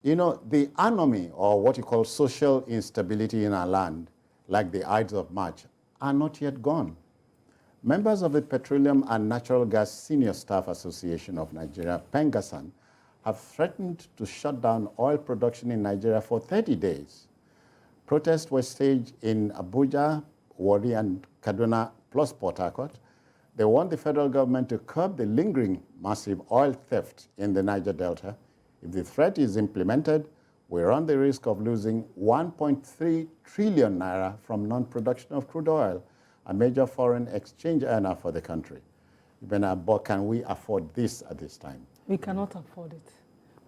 You know, the anomy, or what you call social instability in our land, like the Ides of March, are not yet gone. Members of the Petroleum and Natural Gas Senior Staff Association of Nigeria, PENGASSAN, have threatened to shut down oil production in Nigeria for 30 days. Protests were staged in Abuja, Warri, and Kaduna, plus Port Harcourt. They want the federal government to curb the lingering massive oil theft in the Niger Delta. If the threat is implemented, we run the risk of losing 1.3 trillion naira from non-production of crude oil, a major foreign exchange earner for the country. But can we afford this at this time? We cannot afford it.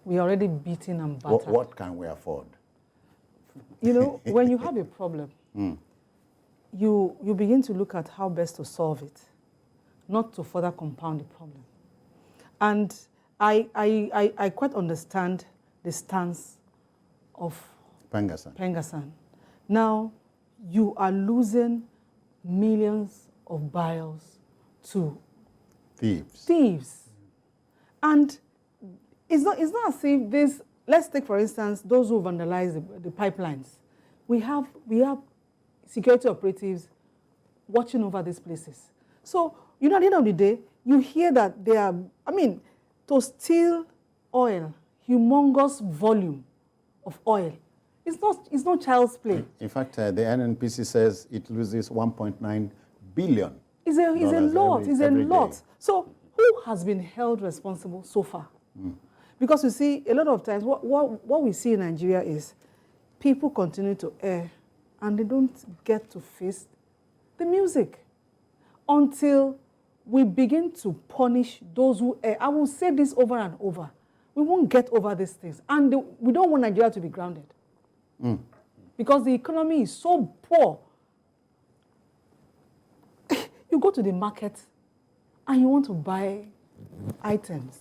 We are already beaten and battered. What can we afford? You know, when you have a problem, you begin to look at how best to solve it, not to further compound the problem. And I quite understand the stance of PENGASSAN. Now, you are losing millions of barrels to thieves. And it's not as if this, let's take for instance, those who vandalize the pipelines. We have security operatives watching over these places. So, you know, at the end of the day, you hear that they are, to steal oil, humongous volume of oil, it's not child's play. In fact, the NNPC says it loses 1.9 billion. It's a lot. So who has been held responsible so far? Because you see, a lot of times, what we see in Nigeria is people continue to err and they don't get to face the music until we begin to punish those who err. I will say this over and over. We won't get over these things. And we don't want Nigeria to be grounded. Because the economy is so poor. You go to the market and you want to buy items.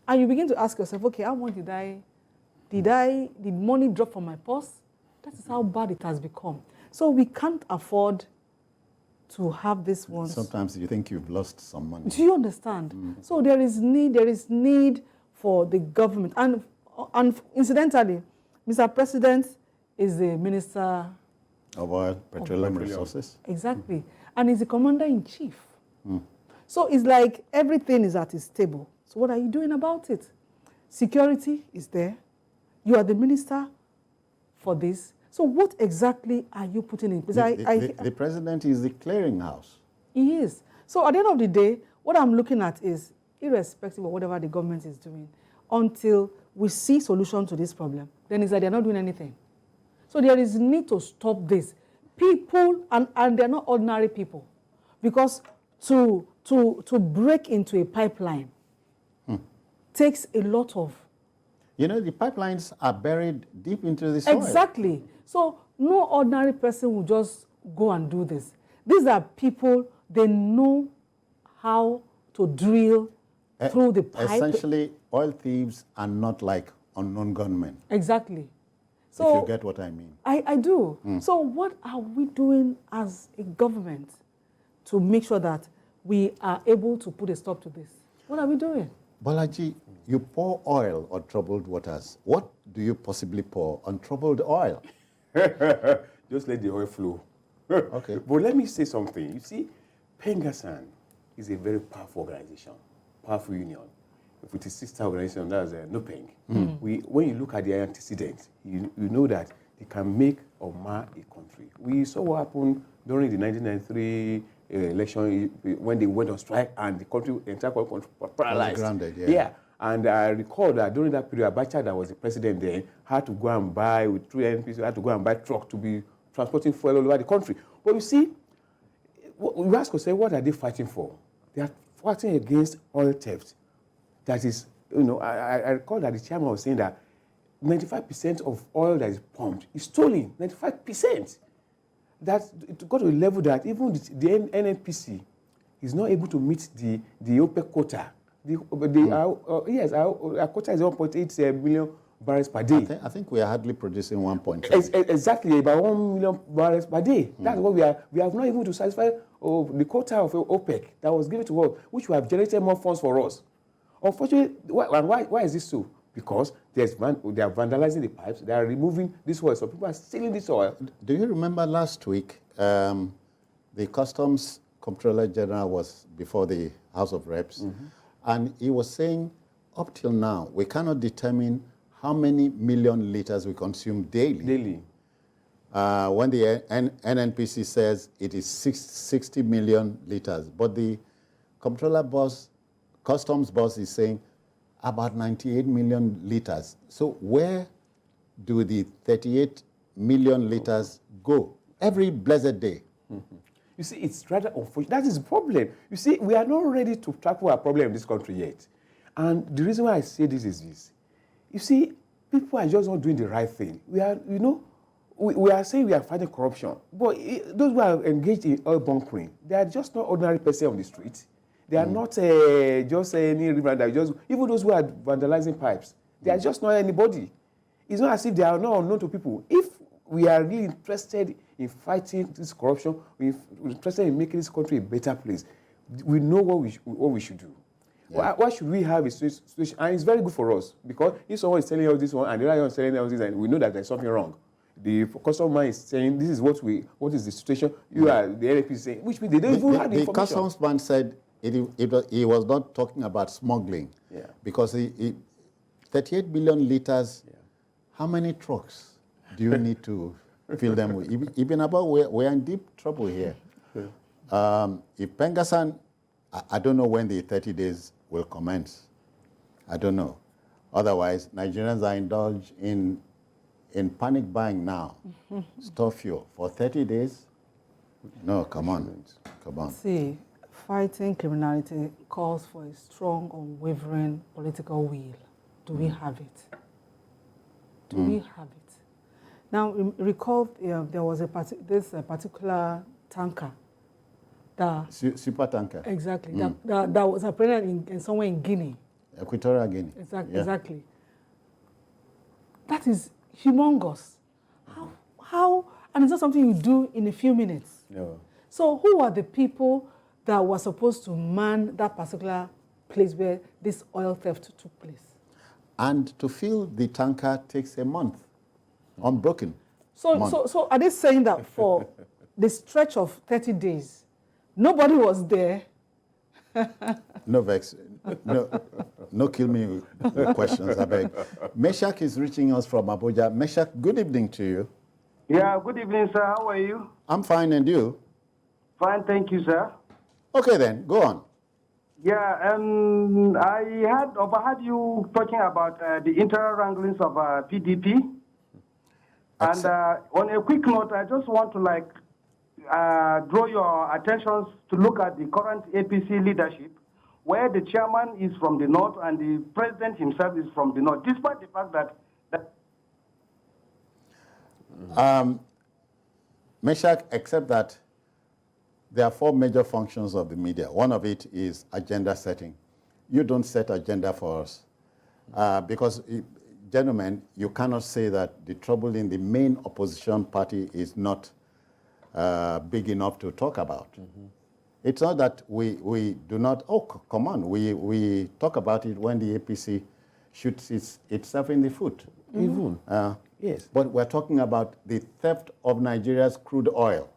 And you begin to ask yourself, okay, how much did money drop from my purse? That is how bad it has become. So we can't afford to have this one. Sometimes you think you've lost some money. Do you understand? So there is need for the government. And incidentally, Mr. President is the Minister of Oil, Petroleum Resources. Exactly. And he's the Commander-in-Chief. So it's like everything is at his table. So what are you doing about it? Security is there. You are the minister for this. So what exactly are you putting in place? The president is the clearinghouse. He is. So at the end of the day, what I'm looking at is, irrespective of whatever the government is doing, until we see solution to this problem, then it's like they're not doing anything. So there is need to stop this. People, and they're not ordinary people, because to break into a pipeline takes a lot of... You know, the pipelines are buried deep into the soil. Exactly. So no ordinary person will just go and do this. These are people, they know how to drill through the pipe. Essentially, oil thieves are not like unknown gunmen. Exactly. So, if you get what I mean. I do. So what are we doing as a government to make sure that we are able to put a stop to this? What are we doing? Bolaji, you pour oil on troubled waters. What do you possibly pour on troubled oil? Just let the oil flow. Okay. But let me say something. You see, PENGASSAN is a very powerful organization, powerful union. With its sister organization, that's NOPENG. When you look at the antecedents, you know that they can make or mar a country. We saw what happened during the 1993 election when they went on strike and the entire country paralyzed. Grounded, yeah. And I recall that during that period, Abacha, that was the president then, had to go and buy, with 3 NPC, had to go and buy truck to be transporting fuel all over the country. But you see, we ask ourselves, what are they fighting for? They are fighting against oil theft. That is, you know, I recall that the chairman was saying that 95% of oil that is pumped is stolen, 95%. That it got to a level that even the NNPC is not able to meet the OPEC quota. Our quota is 1.8 million barrels per day. I think we are hardly producing 1.7. Exactly, about 1 million barrels per day. That's what we are. We have not able to satisfy the quota of OPEC that was given to us, which we have generated more funds for us. Unfortunately, why is this so? because they are vandalizing the pipes, they are removing this oil, so people are stealing this oil. Do you remember last week, the Customs Comptroller General was before the House of Reps, and he was saying, up till now, we cannot determine how many million liters we consume daily. When the NNPC says it is 60 million liters, but the customs boss is saying about 98 million liters. So where do the 38 million liters go every blessed day? You see, it's rather unfortunate. That is the problem. You see, we are not ready to tackle our problem in this country yet. And the reason why I say this is this. You see, people are just not doing the right thing. We are, you know, we are saying we are fighting corruption, but those who are engaged in oil bunkering, they are just not ordinary person on the street. They are not just any river. Even those who are vandalizing pipes, they are just not anybody. It's not as if they are not unknown to people. If we are really interested in fighting this corruption, we're interested in making this country a better place, we know what we should do. Yeah. Why should we have a situation? And it's very good for us, because if someone is telling us this one and the other one is telling us this, and we know that there's something wrong. The customer is saying, this is what is the situation. You are the NFP saying, which means they don't even have the information. The customs man said he was not talking about smuggling, because 38 billion liters, how many trucks do you need to fill them with? Even about we're in deep trouble here. If PENGASSAN, I don't know when the 30 days will commence. I don't know. Otherwise, Nigerians are indulged in panic buying now. Store fuel for 30 days? No, come on. Come on. See, fighting criminality calls for a strong, unwavering political will. Do we have it? Do we have it? Now, recall there was this particular tanker. Super tanker. Exactly. That was apparently in somewhere in Guinea. Equatorial Guinea. Exactly. That is humongous. How? And it's not something you do in a few minutes. No. So who are the people that were supposed to man that particular place where this oil theft took place? And to fill the tanker takes a month, unbroken. So are they saying that for the stretch of 30 days, nobody was there? No vex. No kill me with questions, I beg. Meshach is reaching us from Abuja. Meshach, good evening to you. Yeah, good evening, sir. How are you? I'm fine, and you? Fine, thank you, sir. Okay, then, go on. Yeah, I overheard you talking about the internal wranglings of PDP. And on a quick note, I just want to draw your attention to look at the current APC leadership, where the chairman is from the north and the president himself is from the north, despite the fact that Meshach, except that there are 4 major functions of the media. One of it is agenda setting. You don't set agenda for us. Because, gentlemen, you cannot say that the trouble in the main opposition party is not big enough to talk about. It's not that we do not, come on, we talk about it when the APC shoots itself in the foot. Even. Yes. But we're talking about the theft of Nigeria's crude oil.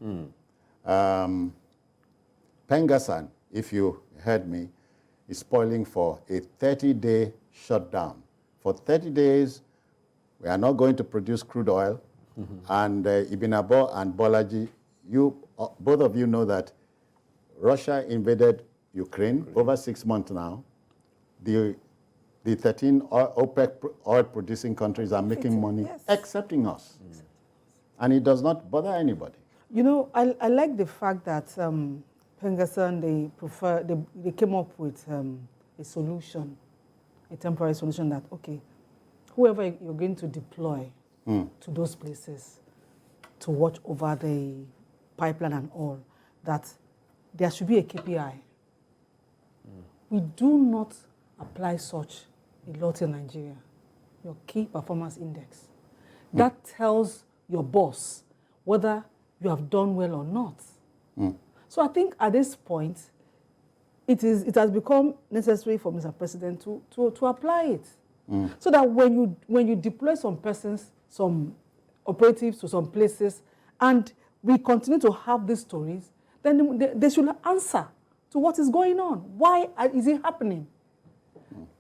PENGASSAN, if you heard me, is spoiling for a 30-day shutdown. For 30 days, we are not going to produce crude oil. And Ibn Abo and Bolaji, both of you know that Russia invaded Ukraine over 6 months now. The 13 OPEC oil-producing countries are making money, excepting us. And it does not bother anybody. You know, I like the fact that PENGASSAN, they came up with a solution, a temporary solution that, okay, whoever you're going to deploy to those places to watch over the pipeline and all, that there should be a KPI. We do not apply such a lot in Nigeria, your key performance index. That tells your boss whether you have done well or not. So I think at this point, it has become necessary for Mr. President to apply it. So that when you deploy some persons, some operatives to some places, and we continue to have these stories, then they should answer to what is going on. Why is it happening?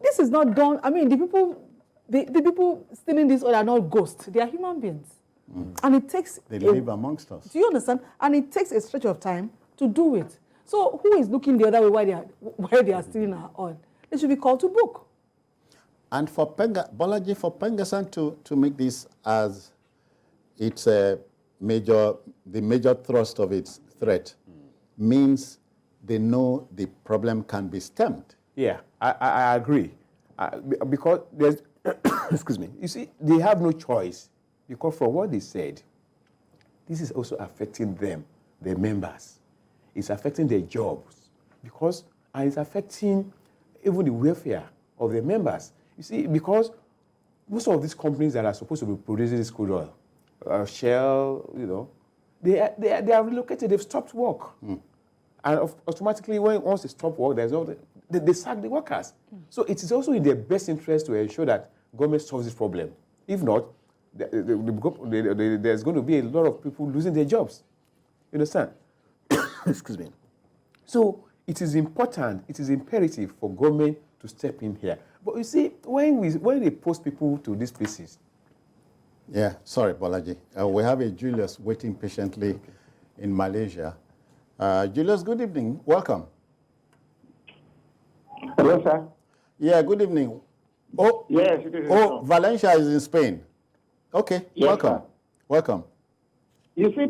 This is not done. I mean, the people stealing this oil are not ghosts. They are human beings. And it takes... They live amongst us. Do you understand? And it takes a stretch of time to do it. So who is looking the other way while they are stealing our oil? They should be called to book. And for Bolaji, for PENGASSAN to make this as its the major thrust of its threat means they know the problem can be stemmed. Yeah, I agree. Because there's, excuse me, you see, they have no choice. Because from what they said, this is also affecting them, their members. It's affecting their jobs. And it's affecting even the welfare of their members. You see, because most of these companies that are supposed to be producing this crude oil, Shell, you know, they are relocated, they've stopped work. And automatically, once they stop work, they sack the workers. So it is also in their best interest to ensure that government solves this problem. If not, there's going to be a lot of people losing their jobs. You understand? Excuse me. So it is important, it is imperative for government to step in here. But you see, when they post people to these places. Yeah, sorry, Bolaji. We have a Julius waiting patiently in Malaysia. Julius, good evening. Welcome. Hello, sir. Yeah, good evening. Oh, yes, it is. Oh, Valencia is in Spain. Okay, yes, welcome. Sir. Welcome. You see,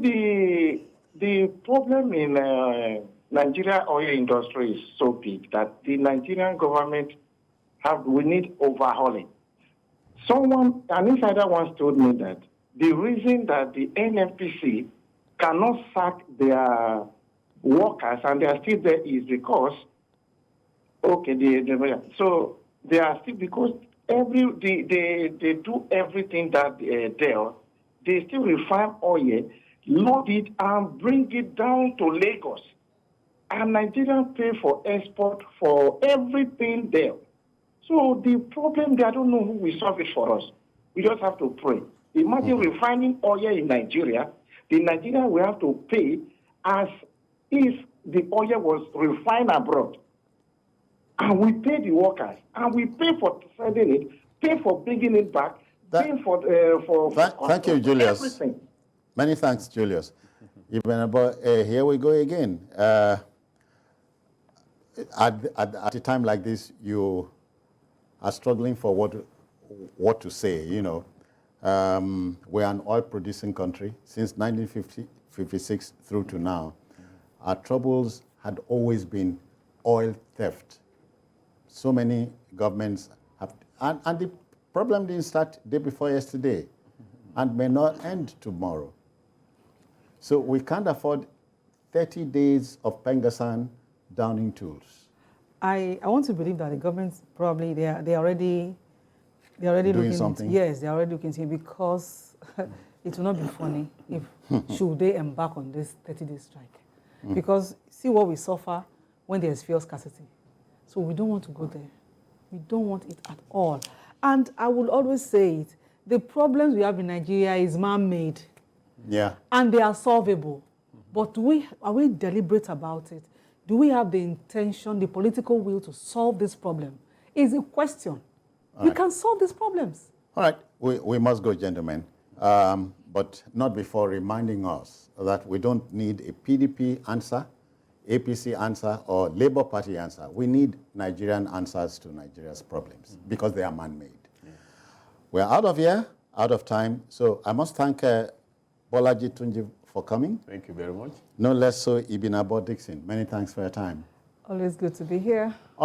the problem in Nigeria oil industry is so big that the Nigerian government we need overhauling. An insider once told me that the reason that the NNPC cannot sack their workers and they are still there is because, so they are still, because they do everything that they still refine oil, load it and bring it down to Lagos. And Nigerians pay for export for everything there. So the problem, I don't know who will solve it for us. We just have to pray. Imagine refining oil in Nigeria. The Nigerian will have to pay as if the oil was refined abroad. And we pay the workers. And we pay for sending it, pay for bringing it back, pay for thank you, Julius. Everything. Many thanks, Julius. Here we go again. At a time like this, you are struggling for what to say. You know, we're an oil-producing country since 1956 through to now. Our troubles had always been oil theft. So many governments have, and the problem didn't start day before yesterday, and may not end tomorrow. So we can't afford 30 days of PENGASSAN downing tools. I want to believe that the government probably they are already doing looking something. Yes, they are already looking into it, because it will not be funny if should they embark on this 30-day strike. Because see what we suffer when there's fuel scarcity. So we don't want to go there. We don't want it at all. And I will always say it, the problems we have in Nigeria is man-made. Yeah. And they are solvable. But are we deliberate about it? Do we have the intention, the political will to solve this problem? Is a question. We can solve these problems. All right, we must go, gentlemen, but not before reminding us that we don't need a PDP answer, APC answer, or Labour Party answer. We need Nigerian answers to Nigeria's problems because they are man-made. Yeah. We're out of here, out of time, so I must thank Bolaji Tunji for coming. Thank you very much. No less so, Ibn Abo Dixon. Many thanks for your time. Always good to be here.